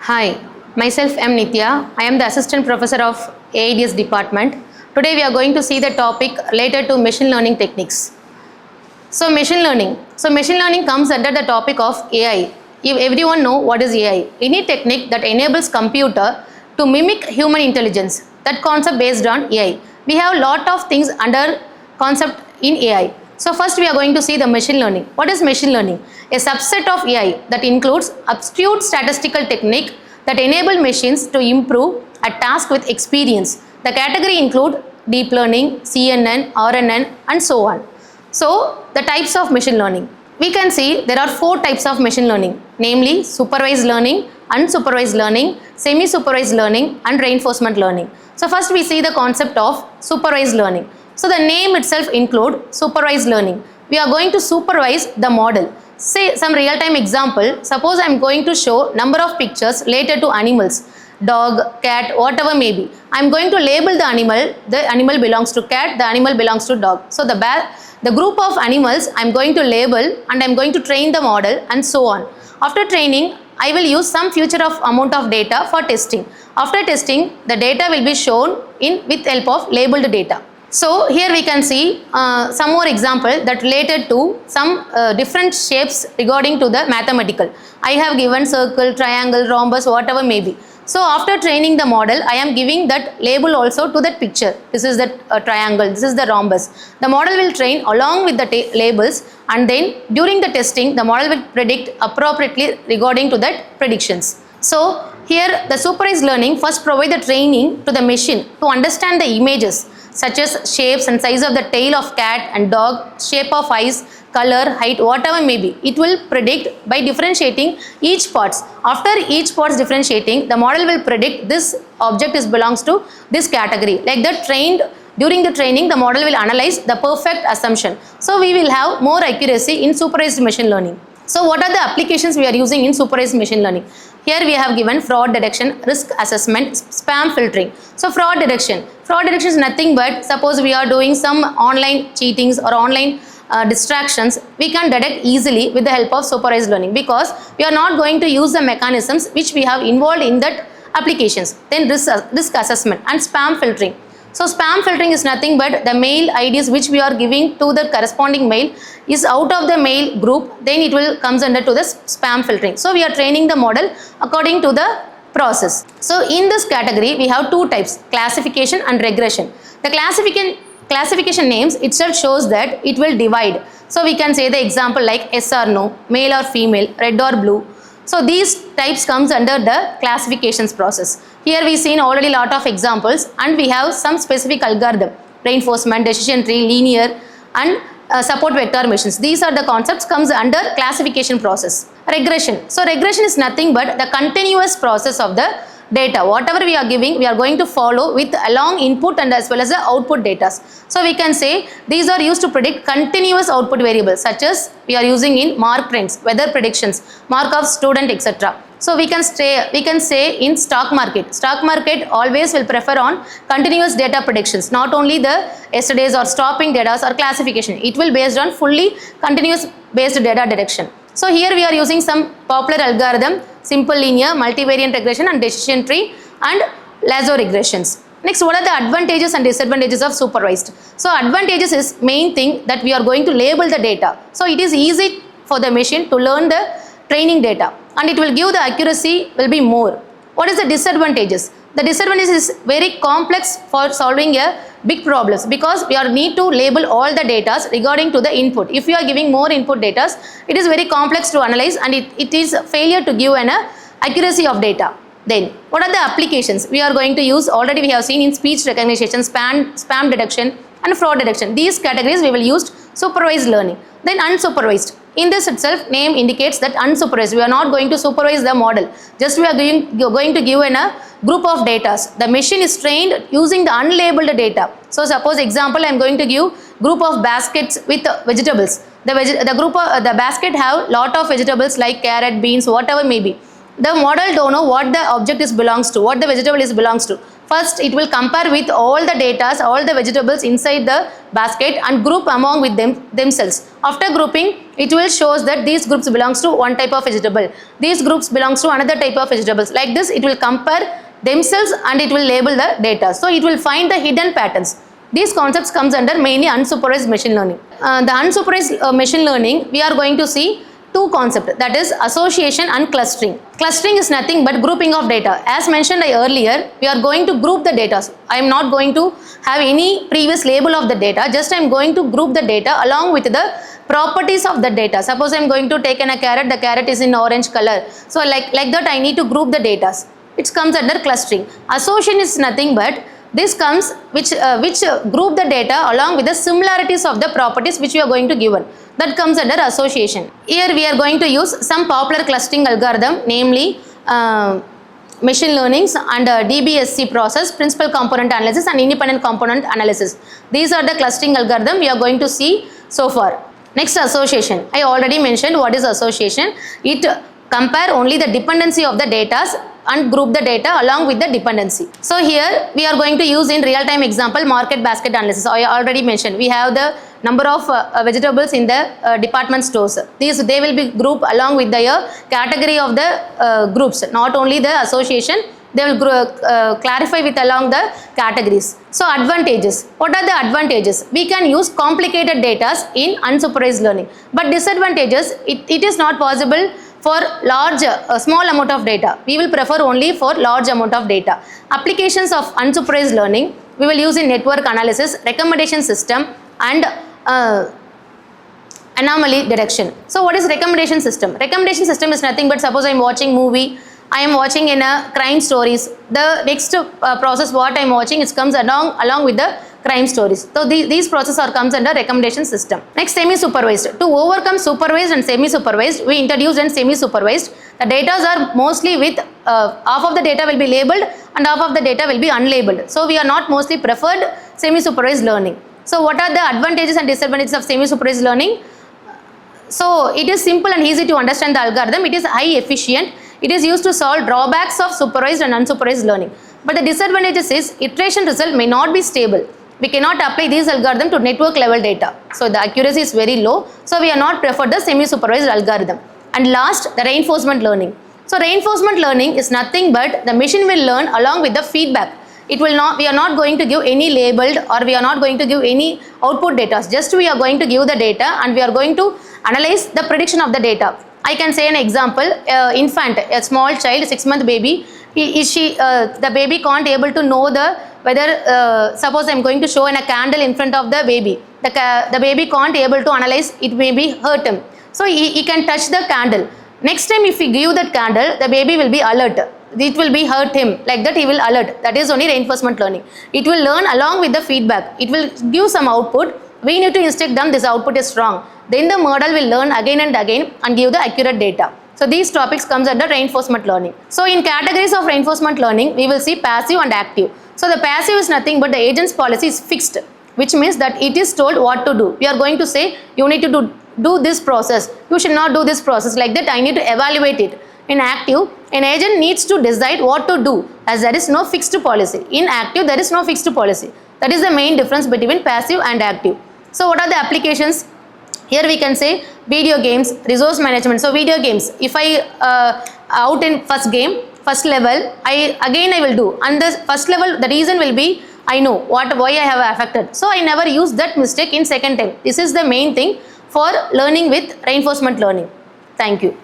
Hi, myself M. Nitya. I am the Assistant Professor of AIDS Department. Today we are going to see the topic related to machine learning techniques. So machine learning. So machine learning comes under the topic of AI. If everyone know what is AI, any technique that enables computer to mimic human intelligence. That concept based on AI. We have lot of things under concept in AI. So first we are going to see the machine learning. What is machine learning? A subset of AI that includes astute statistical technique that enable machines to improve a task with experience. The category include deep learning, CNN, RNN and so on. So the types of machine learning. We can see there are 4 types of machine learning, namely supervised learning, unsupervised learning, semi-supervised learning and reinforcement learning. So first we see the concept of supervised learning. So the name itself include supervised learning. We are going to supervise the model. Say some real-time example, suppose I am going to show number of pictures related to animals, dog, cat, whatever may be. I am going to label the animal belongs to cat, the animal belongs to dog. So the group of animals I am going to label and I am going to train the model and so on. After training, I will use some future of amount of data for testing. After testing, the data will be shown with help of labeled data. So here we can see some more example that related to some different shapes regarding to the mathematical. I have given circle, triangle, rhombus, whatever may be. So after training the model, I am giving that label also to that picture. This is the triangle, this is the rhombus. The model will train along with the labels and then during the testing, the model will predict appropriately regarding to that predictions. So here the supervised learning first provide the training to the machine to understand the images such as shapes and size of the tail of cat and dog, shape of eyes, color, height, whatever may be. It will predict by differentiating each parts. After each parts differentiating, the model will predict this object belongs to this category. Like that during the training, the model will analyze the perfect assumption. So we will have more accuracy in supervised machine learning. So what are the applications we are using in supervised machine learning? Here we have given fraud detection, risk assessment, spam filtering. So fraud detection is nothing but suppose we are doing some online cheatings or online distractions, we can detect easily with the help of supervised learning because we are not going to use the mechanisms which we have involved in that applications. Then risk assessment and spam filtering. So spam filtering is nothing but the mail IDs which we are giving to the corresponding mail is out of the mail group, then it will comes under to the spam filtering. So we are training the model according to the process. So in this category we have 2 types, classification and regression. The classification names itself shows that it will divide. So we can say the example like yes or no, male or female, red or blue. So these types comes under the classifications process. Here we seen already lot of examples and we have some specific algorithm, reinforcement, decision tree, linear and support vector machines. These are the concepts comes under classification process. Regression. So regression is nothing but the continuous process of the data. Whatever we are giving, we are going to follow with along input and as well as the output data. So we can say these are used to predict continuous output variables such as we are using in mark trends, weather predictions, mark of student, etc. So we can say in stock market always will prefer on continuous data predictions, not only the yesterday's or stopping data or classification. It will based on fully continuous based data detection. So here we are using some popular algorithm, simple linear, multivariate regression and decision tree and lasso regressions. Next, what are the advantages and disadvantages of supervised? So advantages is main thing that we are going to label the data. So it is easy for the machine to learn the training data and it will give the accuracy will be more. What is the disadvantages? The disadvantage is very complex for solving a big problems because we need to label all the data regarding to the input. If you are giving more input data, it is very complex to analyze and it is a failure to give an accuracy of data. Then what are the applications we are going to use? Already we have seen in speech recognition, spam detection and fraud detection. These categories we will use supervised learning. Then unsupervised. In this itself, name indicates that unsupervised. We are not going to supervise the model. Just we are going to give a group of data. The machine is trained using the unlabeled data. So suppose example, I am going to give group of baskets with vegetables. The basket have lot of vegetables like carrot, beans, whatever may be. The model don't know what the object belongs to, what the vegetable belongs to. First, it will compare with all the data, all the vegetables inside the basket and group among with themselves. After grouping, it will shows that these groups belongs to one type of vegetable, these groups belongs to another type of vegetables. Like this, it will compare themselves and it will label the data. So it will find the hidden patterns. These concepts comes under mainly unsupervised machine learning. The unsupervised machine learning, we are going to see two concepts, that is association and clustering. Clustering is nothing but grouping of data. As mentioned earlier, we are going to group the data. I am not going to have any previous label of the data, just I am going to group the data along with the properties of the data. Suppose I am going to take a carrot, the carrot is in orange color. So like that I need to group the data. It comes under clustering. Association is nothing but this comes which group the data along with the similarities of the properties which we are going to given. That comes under association. Here we are going to use some popular clustering algorithm, namely machine learnings and DBSC process, principal component analysis and independent component analysis. These are the clustering algorithm we are going to see so far. Next, association. I already mentioned what is association. It compare only the dependency of the data and group the data along with the dependency. So here we are going to use in real-time example market basket analysis. I already mentioned we have the number of vegetables in the department stores. These they will be grouped along with the category of the groups, not only the association. They will clarify with along the categories. So advantages. What are the advantages? We can use complicated data in unsupervised learning. But disadvantages, it is not possible for large, small amount of data. We will prefer only for large amount of data. Applications of unsupervised learning, we will use in network analysis, recommendation system and anomaly detection. So what is recommendation system? Recommendation system is nothing but suppose I am watching movie, I am watching in a crime stories. The next process what I am watching, it comes along with the crime stories. So these processes comes under recommendation system. Next, semi-supervised. To overcome supervised and semi-supervised, we introduced and semi-supervised. The data are mostly with half of the data will be labeled and half of the data will be unlabeled. So we are not mostly preferred semi-supervised learning. So what are the advantages and disadvantages of semi-supervised learning? So it is simple and easy to understand the algorithm. It is high efficient. It is used to solve drawbacks of supervised and unsupervised learning. But the disadvantages is iteration result may not be stable. We cannot apply these algorithm to network level data. So the accuracy is very low. So we are not preferred the semi-supervised algorithm. And last, the reinforcement learning. So reinforcement learning is nothing but the machine will learn along with the feedback. It will not, we are not going to give any labeled or we are not going to give any output data. Just we are going to give the data and we are going to analyze the prediction of the data. I can say an example, infant, a small child, 6-month baby, the baby can't able to know whether, suppose I am going to show in a candle in front of the baby. The baby can't able to analyze, it may be hurt him. So he can touch the candle. Next time if we give that candle, the baby will be alert. It will be hurt him, like that he will alert. That is only reinforcement learning. It will learn along with the feedback. It will give some output. We need to instruct them this output is wrong. Then the model will learn again and again and give the accurate data. So these topics comes under reinforcement learning. So in categories of reinforcement learning, we will see passive and active. So the passive is nothing but the agent's policy is fixed, which means that it is told what to do. We are going to say you need to do this process. You should not do this process. Like that I need to evaluate it. In active, an agent needs to decide what to do as there is no fixed policy. In active, there is no fixed policy. That is the main difference between passive and active. So what are the applications? Here we can say video games, resource management. So video games, if I out in first game, first level, I will do. And the first level, the reason will be, I know why I have affected. So I never use that mistake in second time. This is the main thing for learning with reinforcement learning. Thank you.